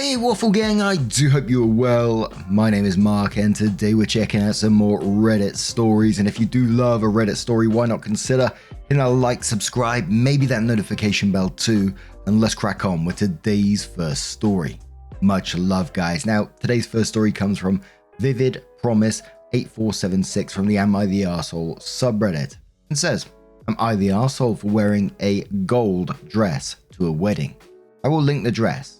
Hey Waffle Gang, I do hope you are well. My name is Mark and today we're checking out some more Reddit stories, and if you do love a Reddit story, why not consider hitting a like, subscribe, maybe that notification bell too, and let's crack on with today's first story. Much love guys. Now today's first story comes from Vivid Promise 8476 from the Am I the Arsehole subreddit and says, am I the arsehole for wearing a gold dress to a wedding? I will link the dress.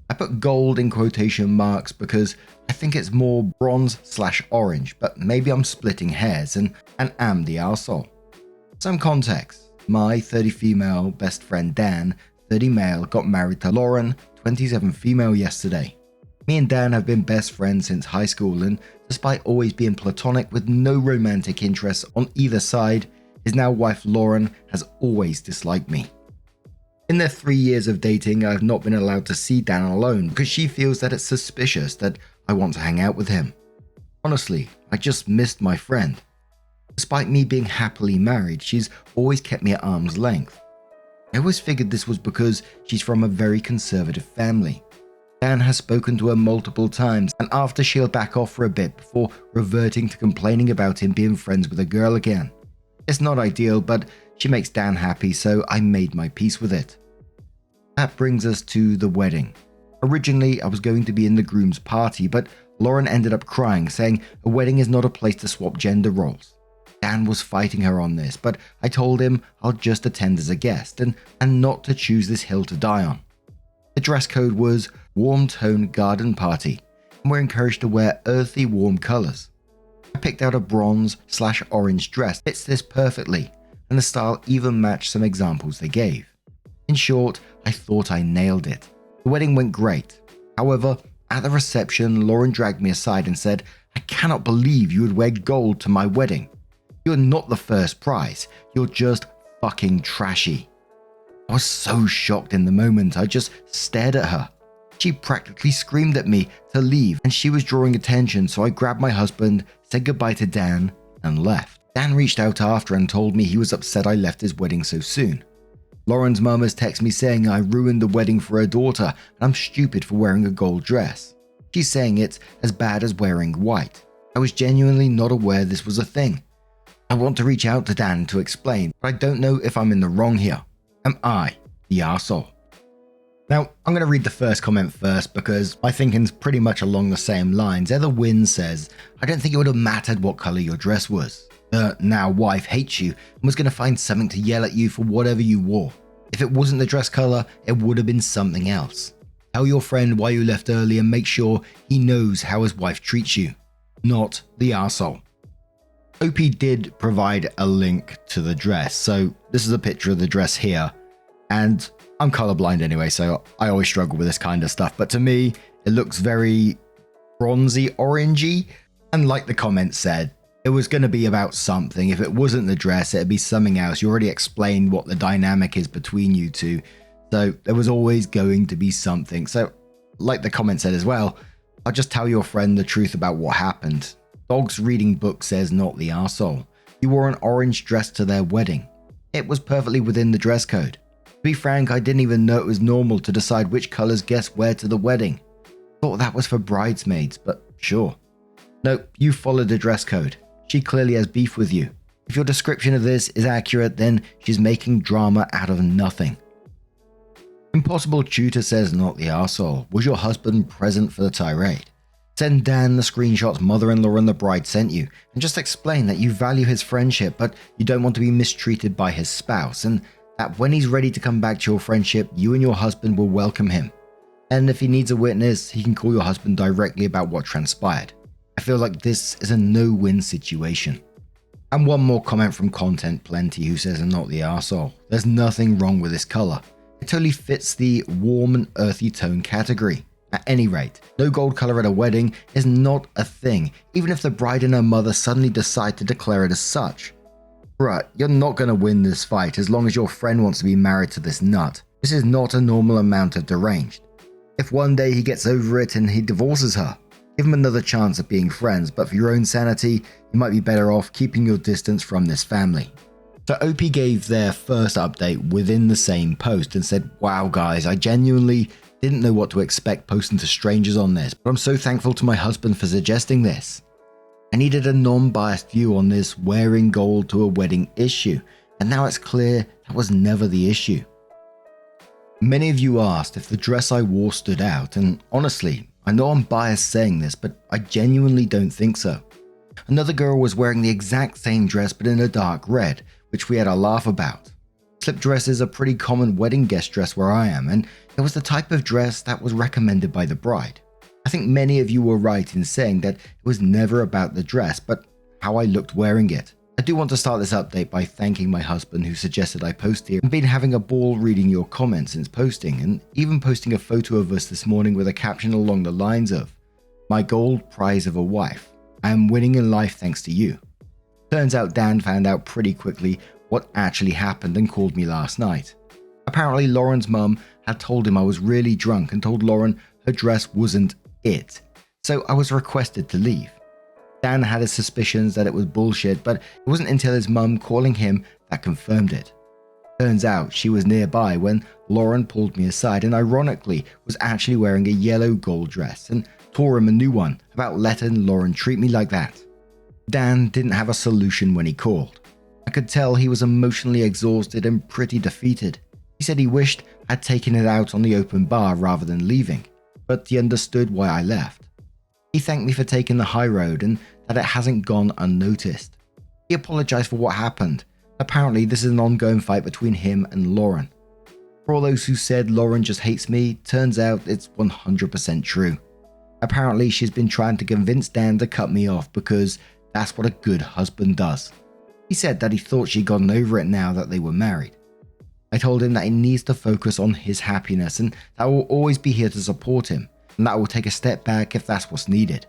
I put gold in quotation marks because I think it's more bronze/orange, but maybe I'm splitting hairs and am the arsehole. Some context. My 30 female best friend Dan, 30 male, got married to Lauren, 27 female yesterday. Me and Dan have been best friends since high school, and despite always being platonic with no romantic interests on either side, his now wife Lauren has always disliked me. In their 3 years of dating, I have not been allowed to see Dan alone because she feels that it's suspicious that I want to hang out with him. Honestly, I just missed my friend. Despite me being happily married, she's always kept me at arm's length. I always figured this was because she's from a very conservative family. Dan has spoken to her multiple times, and after she'll back off for a bit before reverting to complaining about him being friends with a girl again. It's not ideal, but she makes Dan happy, so I made my peace with it. That brings us to the wedding. Originally, I was going to be in the groom's party, but Lauren ended up crying, saying a wedding is not a place to swap gender roles. Dan was fighting her on this, but I told him I'll just attend as a guest and not to choose this hill to die on. The dress code was warm tone garden party, and we're encouraged to wear earthy warm colors. I picked out a bronze/orange dress that fits this perfectly, and the style even matched some examples they gave. In short, I thought I nailed it. The wedding went great. However, at the reception, Lauren dragged me aside and said, I cannot believe you would wear gold to my wedding. You're not the first prize. You're just fucking trashy. I was so shocked in the moment, I just stared at her. She practically screamed at me to leave, and she was drawing attention, so I grabbed my husband, said goodbye to Dan, and left. Dan reached out after and told me he was upset I left his wedding so soon. Lauren's mum has texted me saying I ruined the wedding for her daughter and I'm stupid for wearing a gold dress. She's saying it's as bad as wearing white. I was genuinely not aware this was a thing. I want to reach out to Dan to explain, but I don't know if I'm in the wrong here. Am I the arsehole? Now, I'm going to read the first comment first because my thinking's pretty much along the same lines. Heather Wynn says, I don't think it would have mattered what color your dress was. Now wife hates you and was going to find something to yell at you for whatever you wore. If it wasn't the dress color, it would have been something else. Tell your friend why you left early and make sure he knows how his wife treats you. Not the arsehole. OP did provide a link to the dress, so this is a picture of the dress here, and I'm colorblind anyway, so I always struggle with this kind of stuff, but to me, it looks very bronzy orangey, and like the comment said, it was going to be about something. If it wasn't the dress, it'd be something else. You already explained what the dynamic is between you two, so there was always going to be something. So, like the comment said as well, I'll just tell your friend the truth about what happened. Dogs reading book says not the arsehole. You wore an orange dress to their wedding. It was perfectly within the dress code. To be frank, I didn't even know it was normal to decide which colors guests wear to the wedding. Thought that was for bridesmaids, but sure. Nope, you followed the dress code. She clearly has beef with you. If your description of this is accurate, then she's making drama out of nothing. Impossible Tutor says not the arsehole. Was your husband present for the tirade? Send Dan the screenshots mother-in-law and the bride sent you, and just explain that you value his friendship, but you don't want to be mistreated by his spouse, and that when he's ready to come back to your friendship, you and your husband will welcome him. And if he needs a witness, he can call your husband directly about what transpired. I feel like this is a no-win situation. And one more comment from Content Plenty who says I'm not the arsehole. There's nothing wrong with this color. It totally fits the warm and earthy tone category. At any rate, no gold color at a wedding is not a thing, even if the bride and her mother suddenly decide to declare it as such. Bruh, you're not going to win this fight as long as your friend wants to be married to this nut. This is not a normal amount of deranged. If one day he gets over it and he divorces her, give him another chance at being friends, but for your own sanity, you might be better off keeping your distance from this family. So OP gave their first update within the same post and said, "Wow guys, I genuinely didn't know what to expect posting to strangers on this, but I'm so thankful to my husband for suggesting this. I needed a non-biased view on this wearing gold to a wedding issue, and now it's clear that was never the issue." Many of you asked if the dress I wore stood out, and honestly, I know I'm biased saying this, but I genuinely don't think so. Another girl was wearing the exact same dress but in a dark red, which we had a laugh about. Slip dresses are pretty common wedding guest dress where I am, and it was the type of dress that was recommended by the bride. I think many of you were right in saying that it was never about the dress, but how I looked wearing it. I do want to start this update by thanking my husband who suggested I post here. I've been having a ball reading your comments since posting, and even posting a photo of us this morning with a caption along the lines of, "My gold prize of a wife. I am winning in life thanks to you." Turns out Dan found out pretty quickly what actually happened and called me last night. Apparently Lauren's mum had told him I was really drunk and told Lauren her dress wasn't it, so I was requested to leave. Dan had his suspicions that it was bullshit, but it wasn't until his mum calling him that confirmed it. Turns out she was nearby when Lauren pulled me aside and ironically was actually wearing a yellow gold dress and tore him a new one about letting Lauren treat me like that. Dan didn't have a solution when he called. I could tell he was emotionally exhausted and pretty defeated. He said he wished I'd taken it out on the open bar rather than leaving, but he understood why I left. He thanked me for taking the high road and that it hasn't gone unnoticed. He apologized for what happened. Apparently this is an ongoing fight between him and Lauren. For all those who said Lauren just hates me, turns out it's 100% true. Apparently she's been trying to convince Dan to cut me off because that's what a good husband does. He said that he thought she'd gotten over it now that they were married. I told him that he needs to focus on his happiness and that I will always be here to support him, and that I will take a step back if that's what's needed.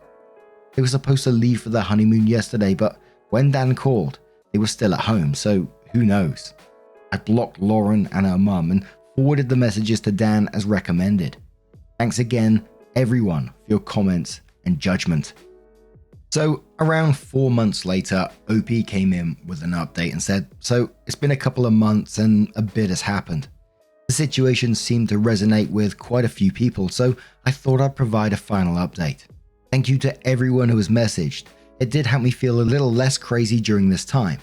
They were supposed to leave for their honeymoon yesterday, but when Dan called, they were still at home, so who knows. I blocked Lauren and her mum and forwarded the messages to Dan as recommended. Thanks again, everyone, for your comments and judgment. So around 4 months later, OP came in with an update and said, "So it's been a couple of months and a bit has happened. The situation seemed to resonate with quite a few people, so I thought I'd provide a final update. Thank you to everyone who has messaged. It did help me feel a little less crazy during this time.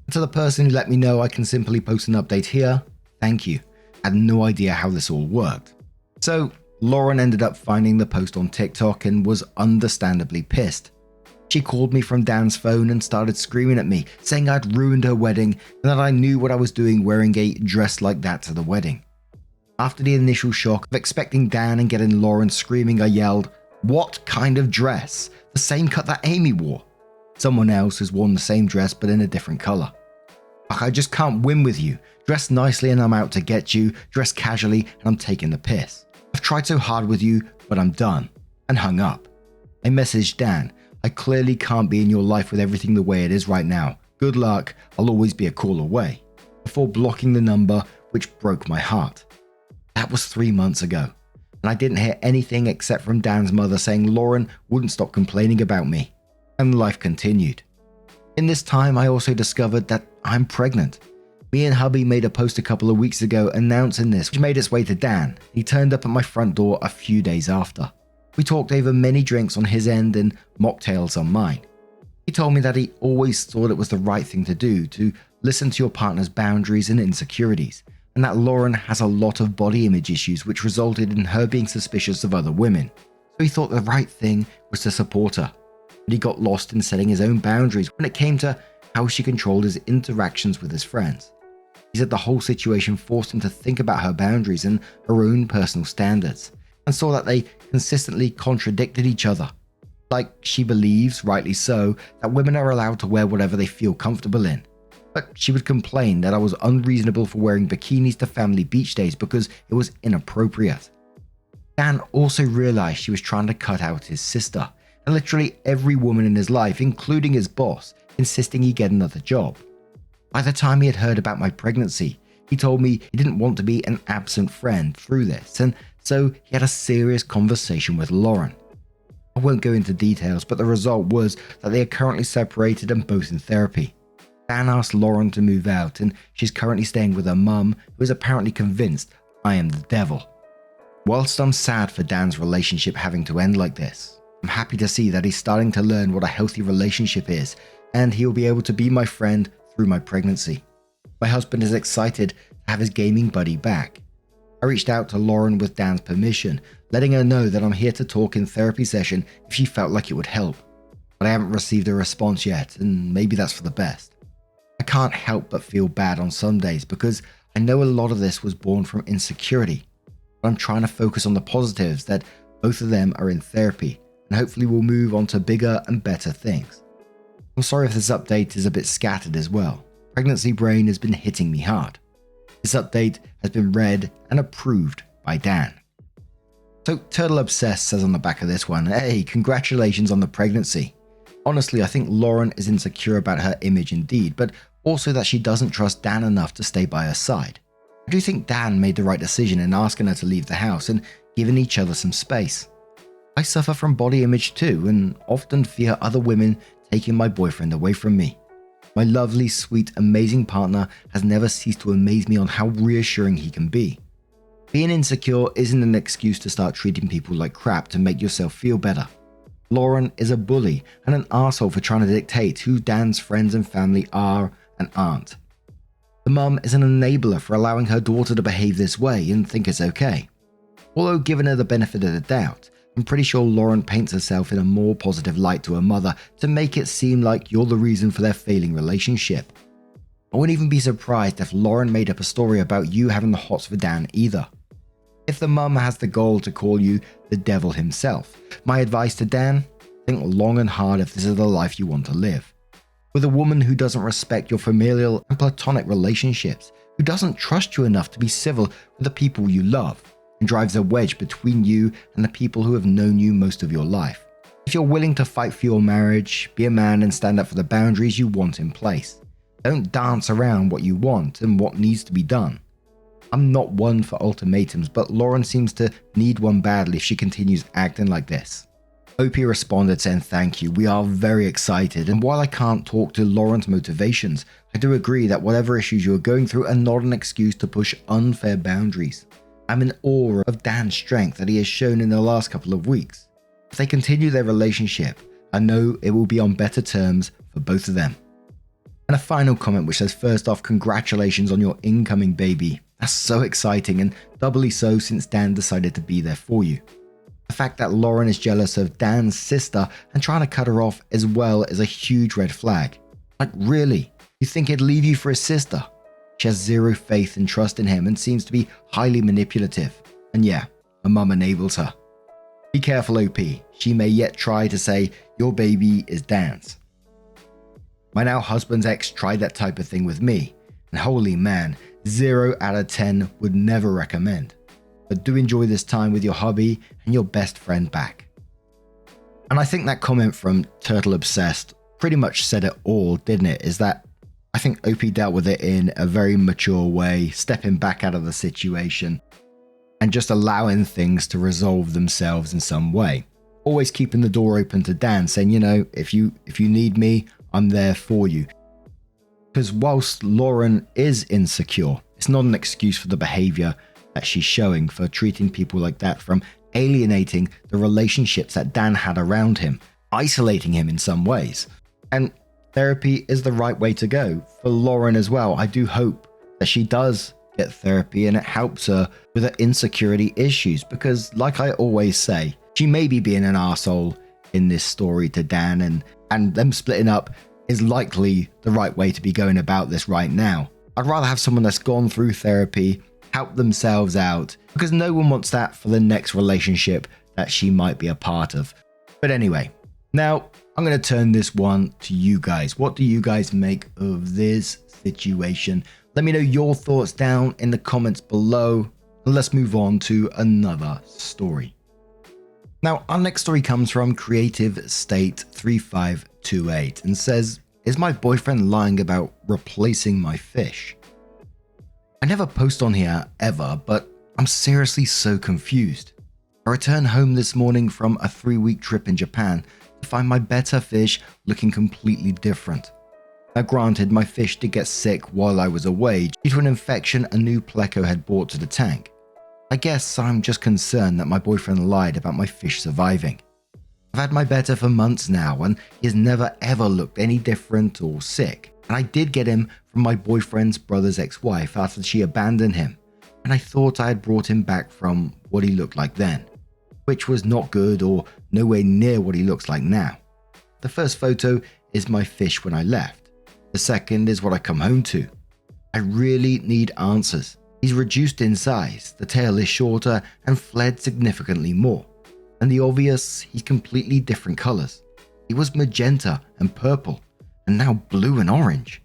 And to the person who let me know I can simply post an update here, thank you. I had no idea how this all worked." So Lauren ended up finding the post on TikTok and was understandably pissed. She called me from Dan's phone and started screaming at me, saying I'd ruined her wedding and that I knew what I was doing wearing a dress like that to the wedding. After the initial shock of expecting Dan and getting Lauren screaming, I yelled, "What kind of dress? The same cut that Amy wore." Someone else has worn the same dress but in a different color. "I just can't win with you. Dress nicely and I'm out to get you. Dress casually and I'm taking the piss. I've tried so hard with you, but I'm done," and hung up. I messaged Dan, "I clearly can't be in your life with everything the way it is right now. Good luck, I'll always be a call away," before blocking the number, which broke my heart. That was 3 months ago, and I didn't hear anything except from Dan's mother saying Lauren wouldn't stop complaining about me, and life continued. In this time, I also discovered that I'm pregnant. Me and hubby made a post a couple of weeks ago announcing this, which made its way to Dan. He turned up at my front door a few days after. We talked over many drinks on his end and mocktails on mine. He told me that he always thought it was the right thing to do to listen to your partner's boundaries and insecurities, and that Lauren has a lot of body image issues which resulted in her being suspicious of other women. So he thought the right thing was to support her. But he got lost in setting his own boundaries when it came to how she controlled his interactions with his friends. He said the whole situation forced him to think about her boundaries and her own personal standards, and saw that they consistently contradicted each other. Like she believes, rightly so, that women are allowed to wear whatever they feel comfortable in. But she would complain that I was unreasonable for wearing bikinis to family beach days because it was inappropriate. Dan also realized she was trying to cut out his sister, and literally every woman in his life, including his boss, insisting he get another job. By the time he had heard about my pregnancy, he told me he didn't want to be an absent friend through this, and so he had a serious conversation with Lauren. I won't go into details, but the result was that they are currently separated and both in therapy. Dan asked Lauren to move out, and she's currently staying with her mum, who is apparently convinced I am the devil. Whilst I'm sad for Dan's relationship having to end like this, I'm happy to see that he's starting to learn what a healthy relationship is, and he'll be able to be my friend through my pregnancy. My husband is excited to have his gaming buddy back. I reached out to Lauren with Dan's permission, letting her know that I'm here to talk in therapy session if she felt like it would help. But I haven't received a response yet, and maybe that's for the best. I can't help but feel bad on some days because I know a lot of this was born from insecurity. But I'm trying to focus on the positives that both of them are in therapy, and hopefully we'll move on to bigger and better things. I'm sorry if this update is a bit scattered as well. Pregnancy brain has been hitting me hard. This update has been read and approved by Dan. So Turtle Obsessed says on the back of this one, hey, congratulations on the pregnancy. Honestly, I think Lauren is insecure about her image indeed, but also that she doesn't trust Dan enough to stay by her side. I do think Dan made the right decision in asking her to leave the house and giving each other some space. I suffer from body image too, and often fear other women taking my boyfriend away from me. My lovely, sweet, amazing partner has never ceased to amaze me on how reassuring he can be. Being insecure isn't an excuse to start treating people like crap to make yourself feel better. Lauren is a bully and an asshole for trying to dictate who Dan's friends and family are and aren't. The mum is an enabler for allowing her daughter to behave this way and think it's okay. Although giving her the benefit of the doubt, I'm pretty sure Lauren paints herself in a more positive light to her mother to make it seem like you're the reason for their failing relationship. I wouldn't even be surprised if Lauren made up a story about you having the hots for Dan either. If the mum has the goal to call you the devil himself, my advice to Dan, think long and hard if this is the life you want to live. With a woman who doesn't respect your familial and platonic relationships, who doesn't trust you enough to be civil with the people you love, and drives a wedge between you and the people who have known you most of your life. If you're willing to fight for your marriage, be a man and stand up for the boundaries you want in place. Don't dance around what you want and what needs to be done. I'm not one for ultimatums, but Lauren seems to need one badly if she continues acting like this. OP responded saying thank you, we are very excited, and while I can't talk to Lauren's motivations, I do agree that whatever issues you are going through are not an excuse to push unfair boundaries. I'm in awe of Dan's strength that he has shown in the last couple of weeks. If they continue their relationship, I know it will be on better terms for both of them. And a final comment which says, first off, congratulations on your incoming baby. That's so exciting, and doubly so since Dan decided to be there for you. The fact that Lauren is jealous of Dan's sister and trying to cut her off as well is a huge red flag. Like really? You think he'd leave you for his sister? She has zero faith and trust in him and seems to be highly manipulative. And yeah, her mum enables her. Be careful, OP. She may yet try to say your baby is Dan's. My now husband's ex tried that type of thing with me, and holy man, 0 out of 10 would never recommend. But do enjoy this time with your hubby and your best friend back. And I think that comment from Turtle Obsessed pretty much said it all, didn't it? Is that I think OP dealt with it in a very mature way, stepping back out of the situation and just allowing things to resolve themselves in some way. Always keeping the door open to Dan, saying, you know, if you need me, I'm there for you. Because whilst Lauren is insecure, it's not an excuse for the behavior that she's showing for treating people like that, from alienating the relationships that Dan had around him, isolating him in some ways. And therapy is the right way to go for Lauren as well. I do hope that she does get therapy and it helps her with her insecurity issues, because like I always say, she may be being an arsehole in this story to Dan, and them splitting up is likely the right way to be going about this right now. I'd rather have someone that's gone through therapy, help themselves out, because no one wants that for the next relationship that she might be a part of. But anyway, now I'm going to turn this one to you guys. What do you guys make of this situation? Let me know your thoughts down in the comments below, and let's move on to another story. Now, our next story comes from Creative State 3528 and says, is my boyfriend lying about replacing my fish? I never post on here ever, but I'm seriously so confused. I returned home this morning from a 3-week trip in Japan to find my betta fish looking completely different. Now granted, my fish did get sick while I was away due to an infection a new pleco had brought to the tank. I guess I'm just concerned that my boyfriend lied about my fish surviving. I've had my betta for months now and he has never ever looked any different or sick, and I did get him from my boyfriend's brother's ex-wife after she abandoned him, and I thought I had brought him back from what he looked like then, which was not good or nowhere near what he looks like now. The first photo is my fish when I left. The second is what I come home to. I really need answers. He's reduced in size, the tail is shorter and fled significantly more. And the obvious, he's completely different colors. He was magenta and purple, and now blue and orange.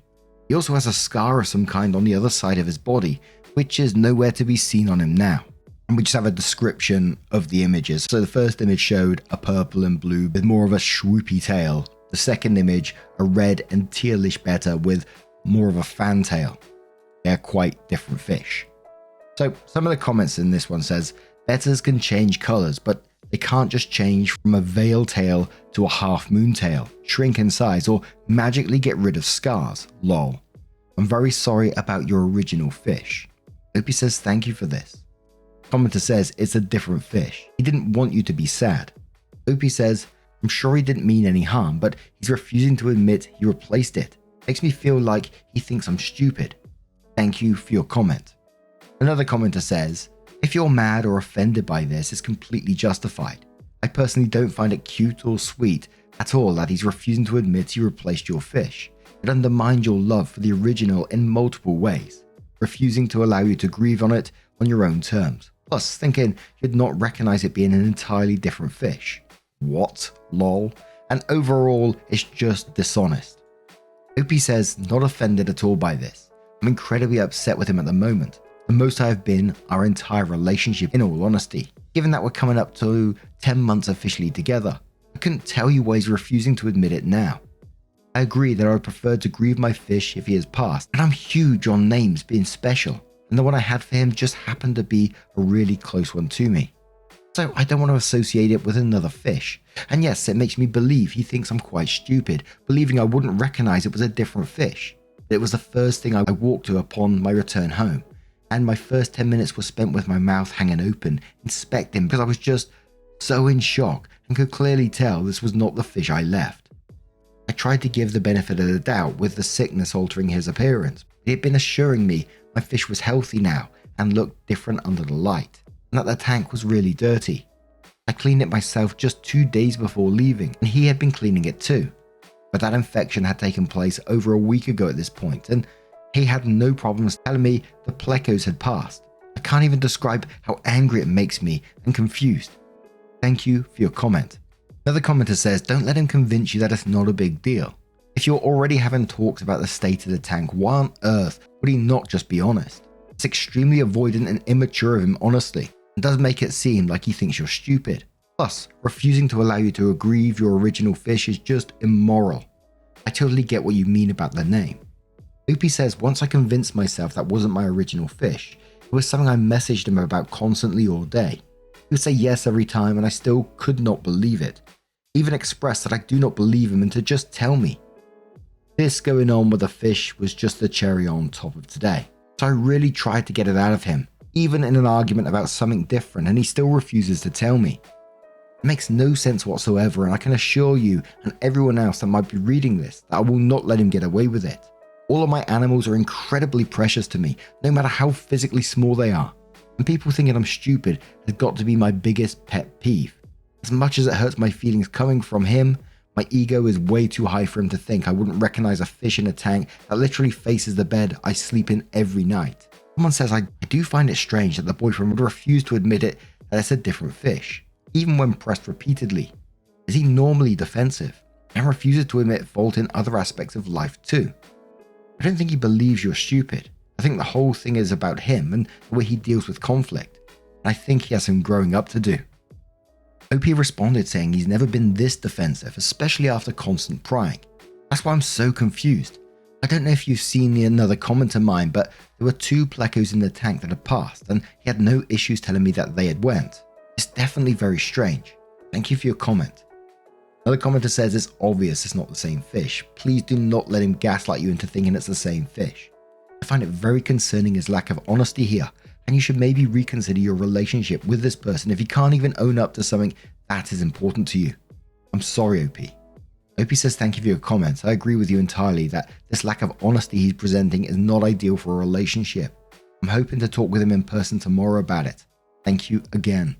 He also has a scar of some kind on the other side of his body, which is nowhere to be seen on him now. And we just have a description of the images. So the first image showed a purple and blue with more of a swoopy tail. The second image, a red and tealish betta with more of a fantail. They're quite different fish. So some of the comments in this one says, bettas can change colors, but they can't just change from a veil tail to a half moon tail, shrink in size, or magically get rid of scars. Lol. I'm very sorry about your original fish. Opie says thank you for this. Commenter says it's a different fish. He didn't want you to be sad. Opie says, I'm sure he didn't mean any harm, but he's refusing to admit he replaced it. Makes me feel like he thinks I'm stupid. Thank you for your comment. Another commenter says, if you're mad or offended by this, it's completely justified. I personally don't find it cute or sweet at all that he's refusing to admit he replaced your fish. It undermines your love for the original in multiple ways, refusing to allow you to grieve on it on your own terms, plus thinking you'd not recognize it being an entirely different fish. What? Lol. And overall, it's just dishonest. Opie says, not offended at all by this. I'm incredibly upset with him at the moment. The most I have been our entire relationship, in all honesty. Given that we're coming up to 10 months officially together, I couldn't tell you why he's refusing to admit it now. I agree that I would prefer to grieve my fish if he has passed, and I'm huge on names being special, and the one I had for him just happened to be a really close one to me. So I don't want to associate it with another fish. And yes, it makes me believe he thinks I'm quite stupid, believing I wouldn't recognize it was a different fish. It was the first thing I walked to upon my return home, and my first 10 minutes were spent with my mouth hanging open, inspecting, because I was just so in shock and could clearly tell this was not the fish I left. I tried to give the benefit of the doubt with the sickness altering his appearance. He had been assuring me my fish was healthy now and looked different under the light, and that the tank was really dirty. I cleaned it myself just 2 days before leaving, and he had been cleaning it too. But that infection had taken place over a week ago at this point, and he had no problems telling me the plecos had passed. I can't even describe how angry it makes me and confused. Thank you for your comment. Another commenter says, don't let him convince you that it's not a big deal. If you're already having talks about the state of the tank, why on earth would he not just be honest? It's extremely avoidant and immature of him, honestly, and does make it seem like he thinks you're stupid. Plus, refusing to allow you to grieve your original fish is just immoral. I totally get what you mean about the name. Opie says, once I convinced myself that wasn't my original fish, it was something I messaged him about constantly all day. He would say yes every time and I still could not believe it. He even expressed that I do not believe him and to just tell me. This going on with the fish was just the cherry on top of today. So I really tried to get it out of him, even in an argument about something different, and he still refuses to tell me. It makes no sense whatsoever, and I can assure you and everyone else that might be reading this that I will not let him get away with it. All of my animals are incredibly precious to me, no matter how physically small they are. And people thinking I'm stupid has got to be my biggest pet peeve. As much as it hurts my feelings coming from him, my ego is way too high for him to think I wouldn't recognize a fish in a tank that literally faces the bed I sleep in every night. Someone says I do find it strange that the boyfriend would refuse to admit it that it's a different fish, even when pressed repeatedly. Is he normally defensive and refuses to admit fault in other aspects of life too? I don't think he believes you're stupid. I think the whole thing is about him and the way he deals with conflict, and I think he has some growing up to do. OP responded saying he's never been this defensive, especially after constant prying. That's why I'm so confused. I don't know if you've seen another comment of mine, but there were 2 plecos in the tank that had passed, and he had no issues telling me that they had went. It's definitely very strange. Thank you for your comment. Another commenter says it's obvious it's not the same fish. Please do not let him gaslight you into thinking it's the same fish. I find it very concerning his lack of honesty here, and you should maybe reconsider your relationship with this person if he can't even own up to something that is important to you. I'm sorry, OP. OP says thank you for your comments. I agree with you entirely that this lack of honesty he's presenting is not ideal for a relationship. I'm hoping to talk with him in person tomorrow about it. Thank you again.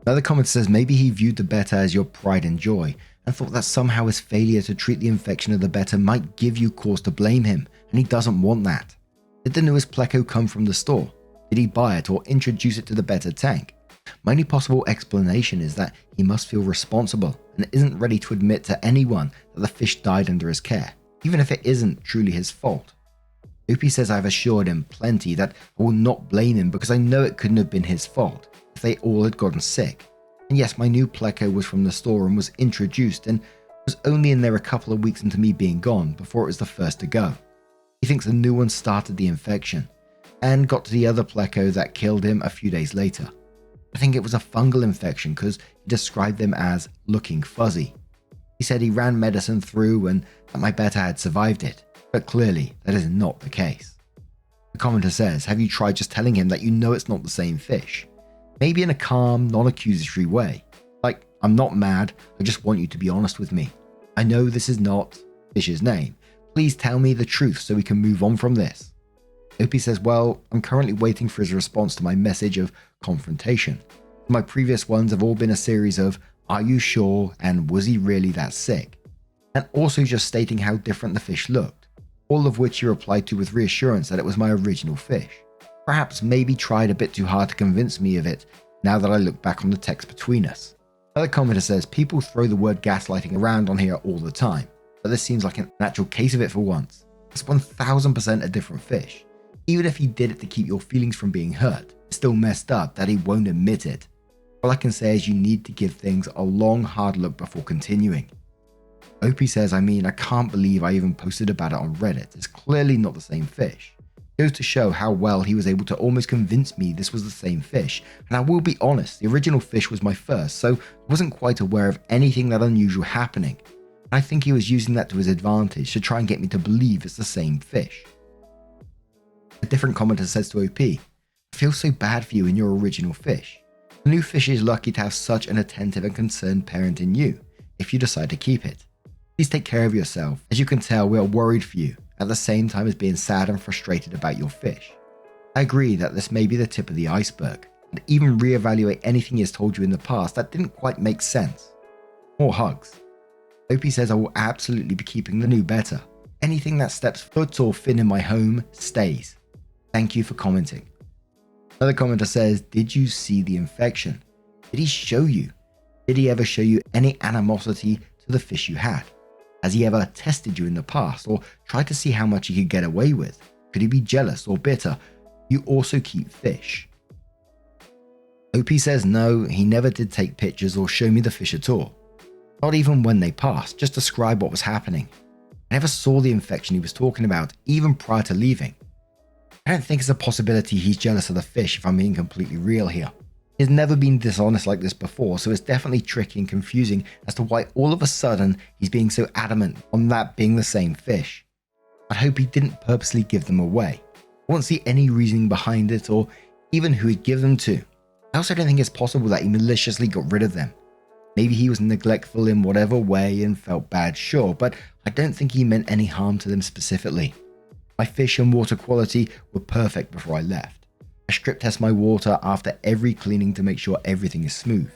Another comment says maybe he viewed the beta as your pride and joy and thought that somehow his failure to treat the infection of the beta might give you cause to blame him, and he doesn't want that. Did the newest Pleco come from the store? Did he buy it or introduce it to the beta tank? My only possible explanation is that he must feel responsible and isn't ready to admit to anyone that the fish died under his care, even if it isn't truly his fault. OP says I've assured him plenty that I will not blame him because I know it couldn't have been his fault if they all had gotten sick. And yes, my new Pleco was from the store and was introduced and was only in there a couple of weeks into me being gone before it was the first to go. He thinks the new one started the infection and got to the other Pleco that killed him a few days later. I think it was a fungal infection because he described them as looking fuzzy. He said he ran medicine through and that my beta had survived it, but clearly that is not the case. The commenter says, have you tried just telling him that you know it's not the same fish? Maybe in a calm, non-accusatory way. Like, I'm not mad, I just want you to be honest with me. I know this is not fish's name. Please tell me the truth so we can move on from this. OP says, well, I'm currently waiting for his response to my message of confrontation. My previous ones have all been a series of, are you sure, and was he really that sick? And also just stating how different the fish looked, all of which he replied to with reassurance that it was my original fish. Perhaps maybe tried a bit too hard to convince me of it now that I look back on the text between us. Another commenter says, people throw the word gaslighting around on here all the time, but this seems like an actual case of it for once. It's 1000% a different fish. Even if he did it to keep your feelings from being hurt, it's still messed up that he won't admit it. All I can say is you need to give things a long, hard look before continuing. OP says, I can't believe I even posted about it on Reddit. It's clearly not the same fish. It goes to show how well he was able to almost convince me this was the same fish. And I will be honest, the original fish was my first, so I wasn't quite aware of anything that unusual happening. And I think he was using that to his advantage to try and get me to believe it's the same fish. A different commenter says to OP, I feel so bad for you and your original fish. The new fish is lucky to have such an attentive and concerned parent in you, if you decide to keep it. Please take care of yourself. As you can tell, we are worried for you, at the same time as being sad and frustrated about your fish. I agree that this may be the tip of the iceberg, and even reevaluate anything he has told you in the past that didn't quite make sense. More hugs. OP says I will absolutely be keeping the new beta. Anything that steps foot or fin in my home stays. Thank you for commenting. Another commenter says, did you see the infection? Did he show you? Did he ever show you any animosity to the fish you had? Has he ever tested you in the past or tried to see how much he could get away with? Could he be jealous or bitter? You also keep fish. OP says no, he never did take pictures or show me the fish at all. Not even when they passed, just describe what was happening. I never saw the infection he was talking about, even prior to leaving. I don't think it's a possibility he's jealous of the fish if I'm being completely real here. He's never been dishonest like this before, so it's definitely tricky and confusing as to why all of a sudden he's being so adamant on that being the same fish. I hope he didn't purposely give them away. I won't see any reasoning behind it or even who he'd give them to. I also don't think it's possible that he maliciously got rid of them. Maybe he was neglectful in whatever way and felt bad, sure, but I don't think he meant any harm to them specifically. My fish and water quality were perfect before I left. I strip test my water after every cleaning to make sure everything is smooth.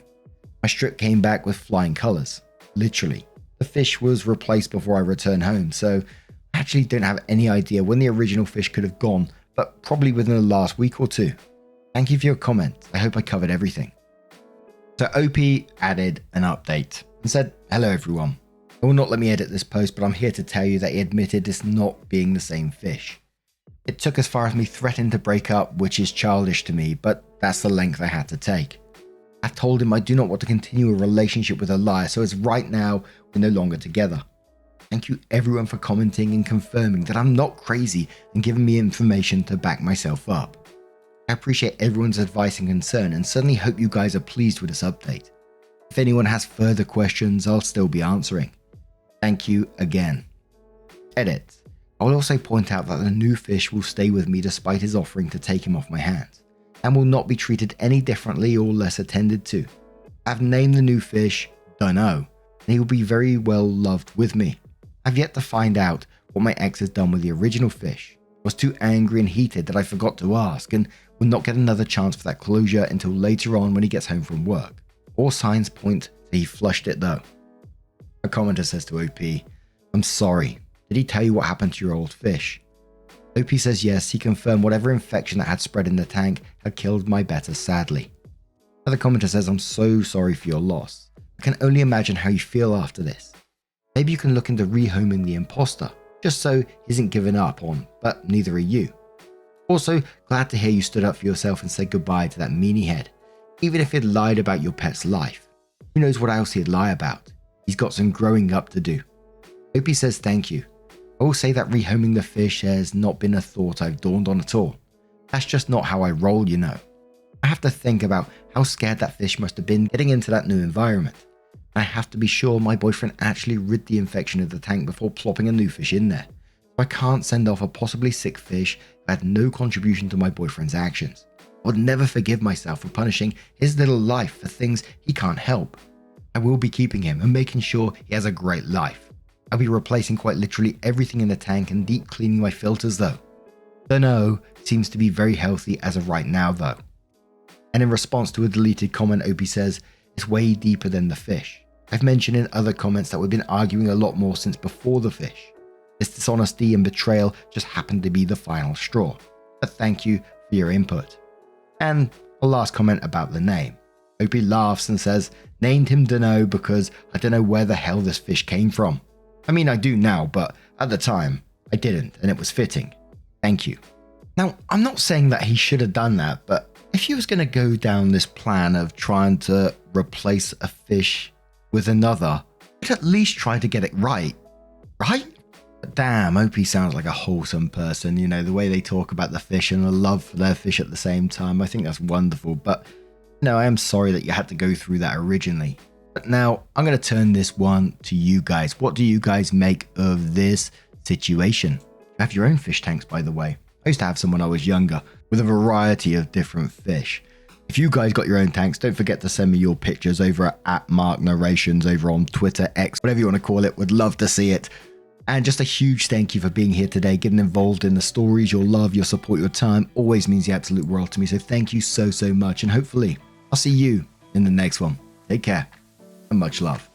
My strip came back with flying colors, literally. The fish was replaced before I returned home, so I actually don't have any idea when the original fish could have gone, but probably within the last week or two. Thank you for your comment. I hope I covered everything. So OP added an update and said, hello everyone. It will not let me edit this post, but I'm here to tell you that he admitted it's not being the same fish. It took as far as me threatening to break up, which is childish to me, but that's the length I had to take. I've told him I do not want to continue a relationship with a liar, so as right now, we're no longer together. Thank you everyone for commenting and confirming that I'm not crazy and giving me information to back myself up. I appreciate everyone's advice and concern and certainly hope you guys are pleased with this update. If anyone has further questions, I'll still be answering. Thank you again. Edit. I will also point out that the new fish will stay with me despite his offering to take him off my hands, and will not be treated any differently or less attended to. I've named the new fish Dunno, and he will be very well loved with me. I've yet to find out what my ex has done with the original fish. I was too angry and heated that I forgot to ask, and will not get another chance for that closure until later on when he gets home from work. All signs point to he flushed it though. A commenter says to OP, I'm sorry. Did he tell you what happened to your old fish? OP says yes, he confirmed whatever infection that had spread in the tank had killed my better sadly. Another commenter says, I'm so sorry for your loss. I can only imagine how you feel after this. Maybe you can look into rehoming the imposter, just so he isn't given up on, but neither are you. Also, glad to hear you stood up for yourself and said goodbye to that meanie head, even if he'd lied about your pet's life. Who knows what else he'd lie about? He's got some growing up to do. OP says thank you. I will say that rehoming the fish has not been a thought I've dawned on at all. That's just not how I roll, you know. I have to think about how scared that fish must have been getting into that new environment. I have to be sure my boyfriend actually rid the infection of the tank before plopping a new fish in there. So I can't send off a possibly sick fish who had no contribution to my boyfriend's actions. I would never forgive myself for punishing his little life for things he can't help. I will be keeping him and making sure he has a great life. I'll be replacing quite literally everything in the tank and deep cleaning my filters though. Dunno seems to be very healthy as of right now though. And in response to a deleted comment, OP says, it's way deeper than the fish. I've mentioned in other comments that we've been arguing a lot more since before the fish. This dishonesty and betrayal just happened to be the final straw. But thank you for your input. And a last comment about the name. OP laughs and says, named him Dunno because I don't know where the hell this fish came from. I mean, I do now, but at the time, I didn't, and it was fitting. Thank you. Now, I'm not saying that he should have done that, but if he was going to go down this plan of trying to replace a fish with another, he'd at least try to get it right? But damn, OP sounds like a wholesome person, you know, the way they talk about the fish and the love for their fish at the same time. I think that's wonderful, but no, I am sorry that you had to go through that originally. But now I'm going to turn this one to you guys. What do you guys make of this situation? You have your own fish tanks, by the way. I used to have some when I was younger with a variety of different fish. If you guys got your own tanks, don't forget to send me your pictures over at @MarkNarrations over on Twitter, X, whatever you want to call it. Would love to see it. And just a huge thank you for being here today, getting involved in the stories. Your love, your support, your time always means the absolute world to me. So thank you so much. And hopefully I'll see you in the next one. Take care and much love.